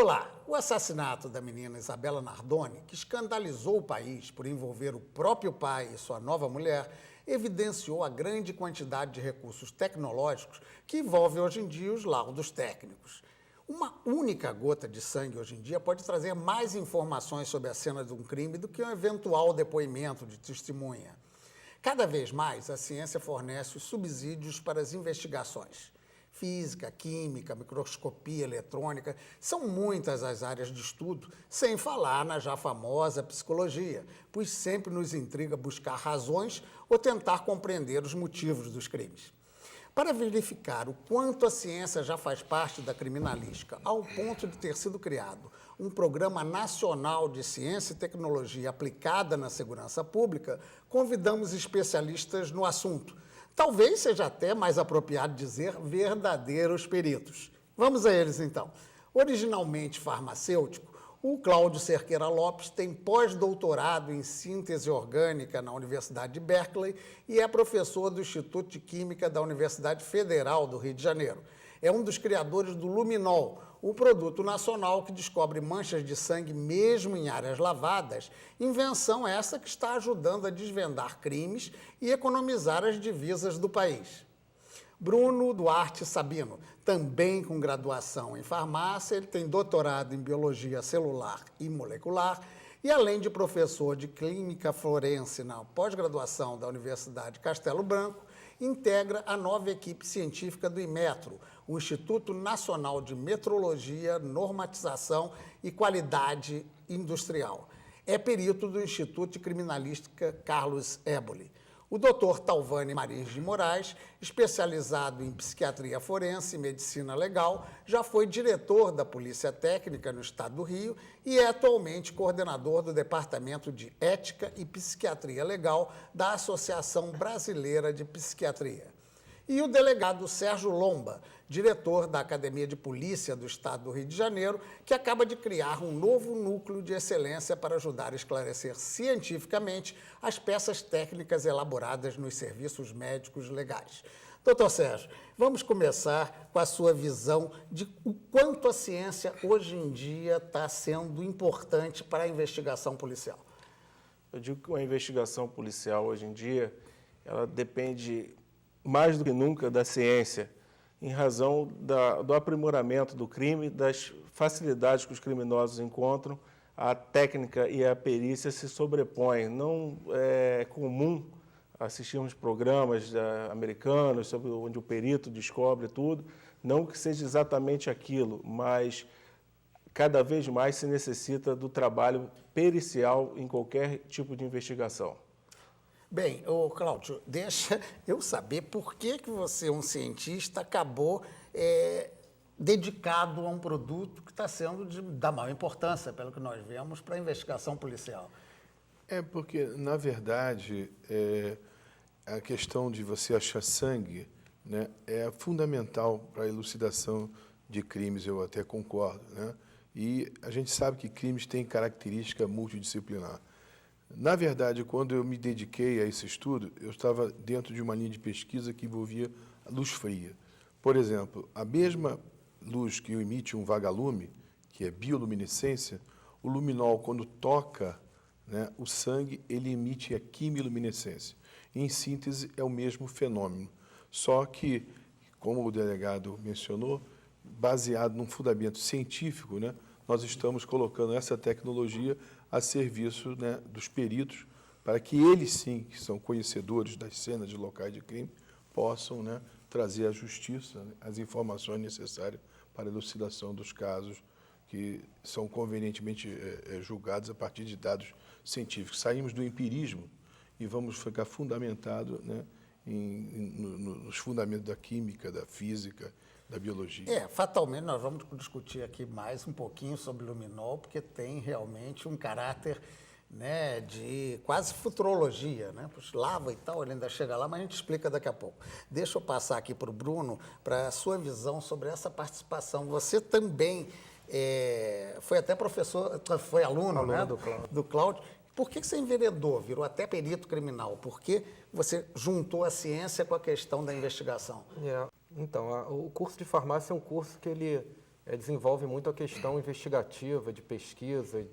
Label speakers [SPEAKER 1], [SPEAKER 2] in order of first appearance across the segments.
[SPEAKER 1] Olá! O assassinato da menina Isabela Nardoni, que escandalizou o país por envolver o próprio pai e sua nova mulher, evidenciou a grande quantidade de recursos tecnológicos que envolve hoje em dia os laudos técnicos. Uma única gota de sangue hoje em dia pode trazer mais informações sobre a cena de um crime do que um eventual depoimento de testemunha. Cada vez mais, a ciência fornece os subsídios para as investigações. Física, química, microscopia eletrônica, são muitas as áreas de estudo, sem falar na já famosa psicologia, pois sempre nos intriga buscar razões ou tentar compreender os motivos dos crimes. Para verificar o quanto a ciência já faz parte da criminalística, ao ponto de ter sido criado um Programa Nacional de Ciência e Tecnologia aplicada na segurança pública, convidamos especialistas no assunto. Talvez seja até mais apropriado dizer verdadeiros peritos. Vamos a eles, então. Originalmente farmacêutico, o Cláudio Cerqueira Lopes tem pós-doutorado em síntese orgânica na Universidade de Berkeley e é professor do Instituto de Química da Universidade Federal do Rio de Janeiro. É um dos criadores do Luminol, o produto nacional que descobre manchas de sangue mesmo em áreas lavadas, invenção essa que está ajudando a desvendar crimes e economizar as divisas do país. Bruno Duarte Sabino, também com graduação em farmácia, ele tem doutorado em biologia celular e molecular e, além de professor de clínica forense na pós-graduação da Universidade Castelo Branco, integra a nova equipe científica do Inmetro, o Instituto Nacional de Metrologia, Normatização e Qualidade Industrial. É perito do Instituto de Criminalística Carlos Éboli. O Dr. Talvani Marins de Moraes, especializado em psiquiatria forense e medicina legal, já foi diretor da Polícia Técnica no Estado do Rio e é atualmente coordenador do Departamento de Ética e Psiquiatria Legal da Associação Brasileira de Psiquiatria. E o delegado Sérgio Lomba, diretor da Academia de Polícia do Estado do Rio de Janeiro, que acaba de criar um novo núcleo de excelência para ajudar a esclarecer cientificamente as peças técnicas elaboradas nos serviços médicos legais. Doutor Sérgio, vamos começar com a sua visão de o quanto a ciência hoje em dia está sendo importante para a investigação policial.
[SPEAKER 2] Eu digo que a investigação policial hoje em dia, ela depende mais do que nunca da ciência, em razão do aprimoramento do crime, das facilidades que os criminosos encontram, a técnica e a perícia se sobrepõem. Não é comum assistirmos programas americanos sobre onde o perito descobre tudo, não que seja exatamente aquilo, mas cada vez mais se necessita do trabalho pericial em qualquer tipo de investigação.
[SPEAKER 1] Bem, Cláudio, deixa eu saber por que você, um cientista, acabou dedicado a um produto que está sendo da maior importância, pelo que nós vemos, para a investigação policial.
[SPEAKER 3] É porque, na verdade, a questão de você achar sangue, né, é fundamental para a elucidação de crimes, eu até concordo, né? E a gente sabe que crimes têm característica multidisciplinar. Na verdade, quando eu me dediquei a esse estudo, eu estava dentro de uma linha de pesquisa que envolvia luz fria. Por exemplo, a mesma luz que emite um vagalume, que é bioluminescência, o luminol, quando toca, né, o sangue, ele emite a quimiluminescência. Em síntese, é o mesmo fenômeno. Só que, como o delegado mencionou, baseado num fundamento científico, né, nós estamos colocando essa tecnologia a serviço, né, dos peritos, para que eles sim, que são conhecedores das cenas de locais de crime, possam, né, trazer à justiça, né, as informações necessárias para a elucidação dos casos que são convenientemente julgados a partir de dados científicos. Saímos do empirismo e vamos ficar fundamentado, né, nos fundamentos da química, da física, da biologia.
[SPEAKER 1] Fatalmente nós vamos discutir aqui mais um pouquinho sobre luminol, porque tem realmente um caráter, né, de quase futurologia, né? Lava e tal, ele ainda chega lá, mas a gente explica daqui a pouco. Deixa eu passar aqui para o Bruno, para a sua visão sobre essa participação. Você também foi até professor, foi aluno, né, do Cláudio. Por que você enveredou, virou até perito criminal? Por que você juntou a ciência com a questão da investigação?
[SPEAKER 4] Então, o curso de farmácia é um curso que ele desenvolve muito a questão investigativa, de pesquisa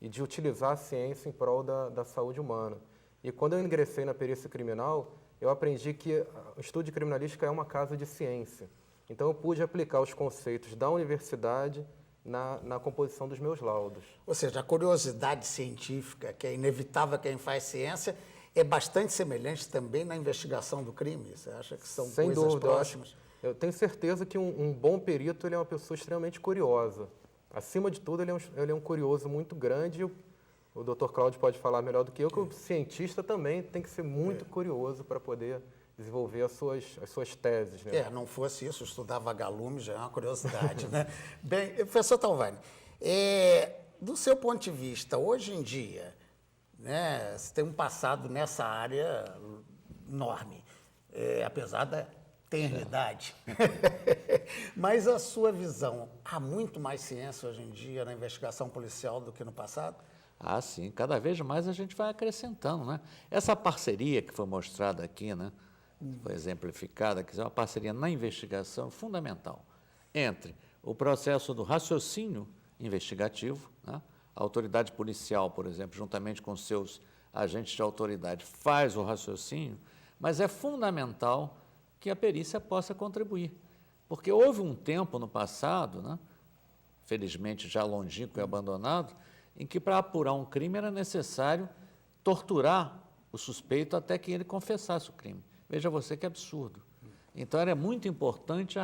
[SPEAKER 4] e de utilizar a ciência em prol da saúde humana. E quando eu ingressei na perícia criminal, eu aprendi que o estudo de criminalística é uma casa de ciência. Então, eu pude aplicar os conceitos da universidade na composição dos meus laudos.
[SPEAKER 1] Ou seja, a curiosidade científica, que é inevitável quem faz ciência, é bastante semelhante também na investigação do crime? Você acha que são
[SPEAKER 4] Sem
[SPEAKER 1] coisas
[SPEAKER 4] dúvida,
[SPEAKER 1] próximas?
[SPEAKER 4] eu tenho certeza que um bom perito ele é uma pessoa extremamente curiosa. Acima de tudo, ele é um curioso muito grande. O Dr. Cláudio pode falar melhor do que eu, que o cientista também tem que ser muito curioso para poder desenvolver as suas teses. Né?
[SPEAKER 1] Não fosse isso, estudar vagalume já é uma curiosidade, né? Bem, professor Talvani, do seu ponto de vista, hoje em dia, né, você tem um passado nessa área enorme, apesar da tenridade. Mas a sua visão, há muito mais ciência hoje em dia na investigação policial do que no passado?
[SPEAKER 5] Ah, sim, cada vez mais a gente vai acrescentando, né? Essa parceria que foi mostrada aqui, né? Foi exemplificada, que é uma parceria na investigação fundamental entre o processo do raciocínio investigativo, né? A autoridade policial, por exemplo, juntamente com seus agentes de autoridade, faz o raciocínio, mas é fundamental que a perícia possa contribuir, porque houve um tempo no passado, né? Felizmente já longínquo e abandonado, em que para apurar um crime era necessário torturar o suspeito até que ele confessasse o crime. Veja você que absurdo. Então, era muito importante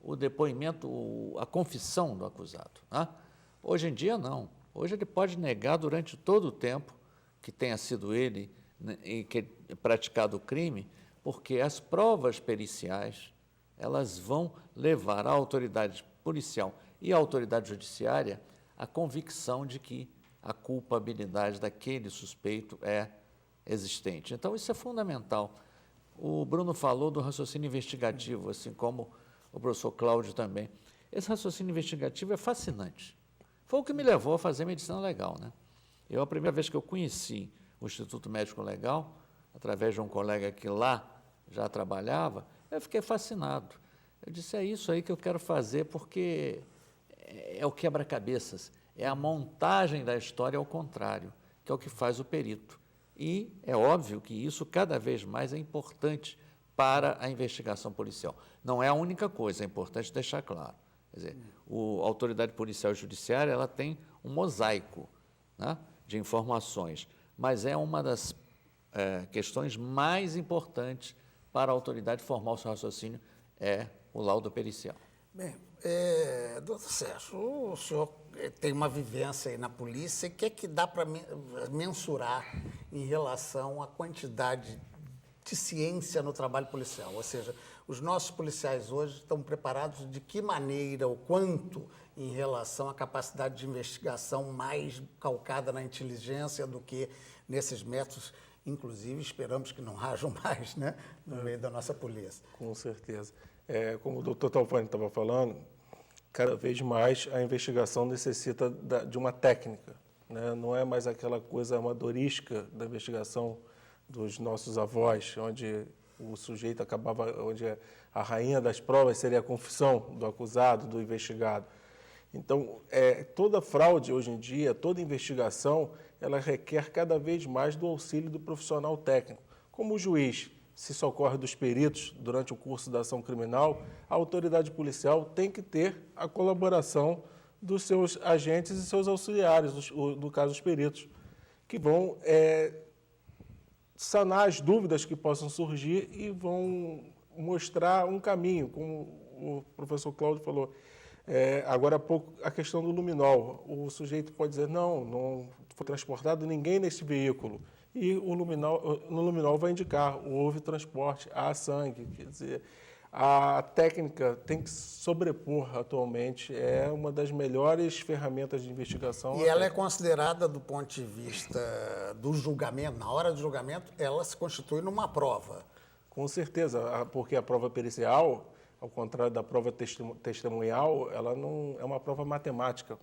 [SPEAKER 5] o depoimento, a confissão do acusado. Né? Hoje em dia, não. Hoje ele pode negar durante todo o tempo que tenha sido ele e que praticado o crime, porque as provas periciais, elas vão levar a autoridade policial e a autoridade judiciária a convicção de que a culpabilidade daquele suspeito é existente. Então, isso é fundamental. O Bruno falou do raciocínio investigativo, assim como o professor Cláudio também. Esse raciocínio investigativo é fascinante. Foi o que me levou a fazer medicina legal, né? A primeira vez que eu conheci o Instituto Médico Legal, através de um colega que lá já trabalhava, eu fiquei fascinado. Eu disse, é isso aí que eu quero fazer, porque é o quebra-cabeças, é a montagem da história ao contrário, que é o que faz o perito. E é óbvio que isso cada vez mais é importante para a investigação policial. Não é a única coisa, é importante deixar claro. Quer dizer, a autoridade policial e judiciária ela tem um mosaico, né, de informações, mas é uma das questões mais importantes para a autoridade formar o seu raciocínio, é o laudo pericial.
[SPEAKER 1] Bem, doutor Sérgio, o senhor tem uma vivência aí na polícia, o que é que dá para mensurar em relação à quantidade de ciência no trabalho policial? Ou seja, os nossos policiais hoje estão preparados de que maneira, ou quanto, em relação à capacidade de investigação mais calcada na inteligência do que nesses métodos, inclusive esperamos que não hajam mais, né, no meio da nossa polícia.
[SPEAKER 2] Com certeza. Como o doutor Talvani estava falando, cada vez mais a investigação necessita de uma técnica, né? Não é mais aquela coisa amadorística da investigação dos nossos avós, onde o sujeito onde a rainha das provas seria a confissão do acusado, do investigado. Então, toda fraude hoje em dia, toda investigação, ela requer cada vez mais do auxílio do profissional técnico. Como o juiz se socorre dos peritos durante o curso da ação criminal, a autoridade policial tem que ter a colaboração dos seus agentes e seus auxiliares, no caso os peritos, que vão sanar as dúvidas que possam surgir e vão mostrar um caminho, como o professor Cláudio falou. Agora há pouco, a questão do luminol. O sujeito pode dizer, não foi transportado ninguém nesse veículo. E no luminol vai indicar, houve transporte, há sangue. Quer dizer, a técnica tem que sobrepor atualmente, é uma das melhores ferramentas de investigação.
[SPEAKER 1] E ela é considerada, do ponto de vista do julgamento, na hora do julgamento, ela se constitui numa prova.
[SPEAKER 2] Com certeza, porque a prova pericial, ao contrário da prova testemunhal, ela não é uma prova matemática,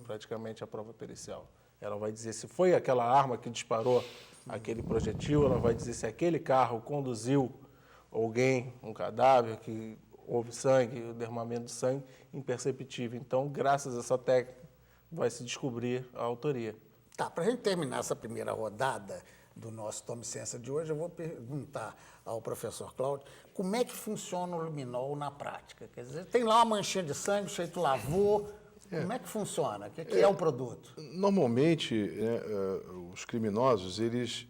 [SPEAKER 2] praticamente a prova pericial. Ela vai dizer se foi aquela arma que disparou aquele projetil, ela vai dizer se aquele carro conduziu alguém, um cadáver, houve sangue, o derramamento de sangue imperceptível. Então, graças a essa técnica, vai se descobrir a autoria.
[SPEAKER 1] Tá, para a gente terminar essa primeira rodada do nosso Tome Ciência de hoje, eu vou perguntar ao professor Cláudio como é que funciona o luminol na prática. Quer dizer, tem lá uma manchinha de sangue, o sujeito lavou, como é que funciona? O que é o produto?
[SPEAKER 3] Normalmente, né, os criminosos, eles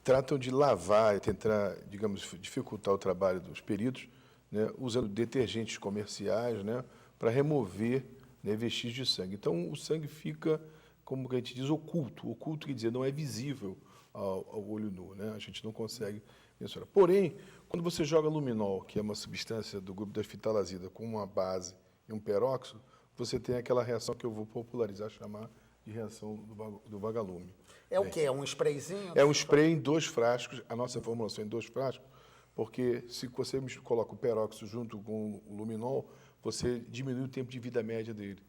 [SPEAKER 3] tratam de lavar e tentar, digamos, dificultar o trabalho dos peritos, né, usando detergentes comerciais, né, para remover, né, vestígios de sangue. Então, o sangue fica, como a gente diz, oculto. Oculto quer dizer, não é visível ao olho nu, né? A gente não consegue mensurar. Porém, quando você joga luminol, que é uma substância do grupo da fitalazida, com uma base e um peróxido, você tem aquela reação que eu vou popularizar, chamar de reação do vagalume.
[SPEAKER 1] É o quê? É um sprayzinho?
[SPEAKER 3] É um spray em 2 frascos, a nossa formulação é em 2 frascos, porque se você coloca o peróxido junto com o luminol, você diminui o tempo de vida média dele,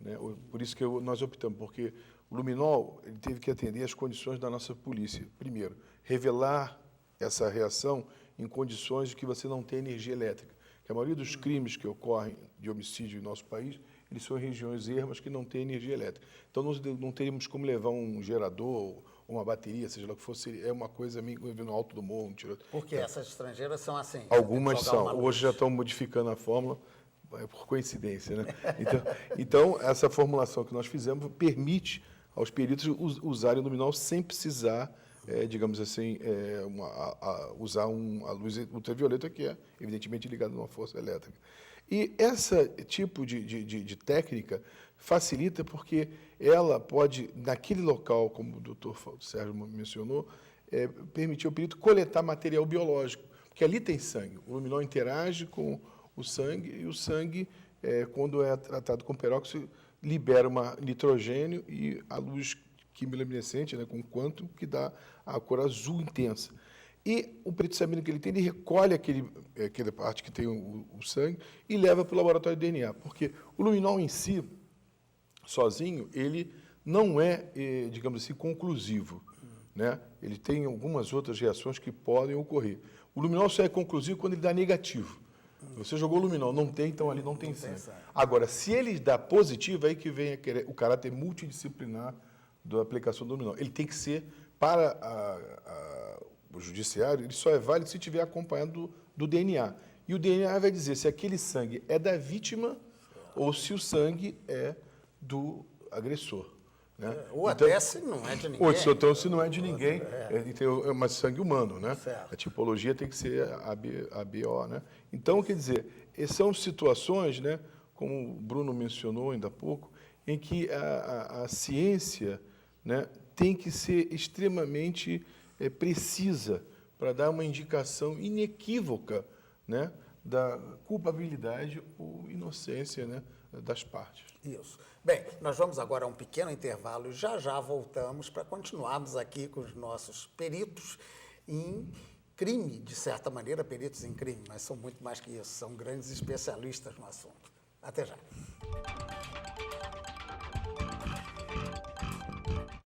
[SPEAKER 3] né? Por isso que nós optamos, porque o luminol ele teve que atender às condições da nossa polícia. Primeiro, revelar essa reação em condições de que você não tem energia elétrica. Que a maioria dos crimes que ocorrem de homicídio em nosso país, eles são em regiões ermas que não têm energia elétrica. Então, nós não teríamos como levar um gerador ou uma bateria, seja lá o que fosse, é uma coisa meio no alto do morro.
[SPEAKER 1] Porque essas estrangeiras são assim?
[SPEAKER 3] Algumas
[SPEAKER 1] tem que jogar
[SPEAKER 3] são.
[SPEAKER 1] uma
[SPEAKER 3] Hoje já
[SPEAKER 1] luz.
[SPEAKER 3] estão modificando a fórmula, por coincidência, né? Então, essa formulação que nós fizemos permite aos peritos usarem o luminol sem precisar, digamos assim, usar a luz ultravioleta, que é, evidentemente, ligada a uma força elétrica. E esse tipo de técnica facilita porque ela pode, naquele local, como o doutor Sérgio mencionou, permitir ao perito coletar material biológico, porque ali tem sangue. O luminol interage com o sangue e o sangue, quando é tratado com peróxido, libera nitrogênio e a luz quimiluminescente, né, com quantum, que dá a cor azul intensa. E o perito, sabendo que ele tem, ele recolhe aquela parte que tem o sangue e leva para o laboratório de DNA, porque o luminol em si, sozinho, ele não é, digamos assim, conclusivo, né? Ele tem algumas outras reações que podem ocorrer. O luminol só é conclusivo quando ele dá negativo. Você jogou o luminol, não tem, então ali não tem sangue. Agora, se ele dá positivo, aí que vem o caráter multidisciplinar da aplicação do luminol. Ele tem que ser, para o judiciário, ele só é válido se estiver acompanhado do DNA. E o DNA vai dizer se aquele sangue é da vítima ou se o sangue é do agressor, né?
[SPEAKER 1] Ou até se não é de ninguém.
[SPEAKER 3] Ou se não é de ninguém, é mais sangue humano, né?
[SPEAKER 1] Certo.
[SPEAKER 3] A tipologia tem que ser ABO, né? Então, quer dizer, são situações, né, como o Bruno mencionou ainda há pouco, em que a ciência, né, tem que ser extremamente precisa para dar uma indicação inequívoca, né, da culpabilidade ou inocência, né, das partes.
[SPEAKER 1] Isso. Bem, nós vamos agora a um pequeno intervalo e já voltamos para continuarmos aqui com os nossos peritos em crime, de certa maneira, peritos em crime, mas são muito mais que isso, são grandes especialistas no assunto. Até já.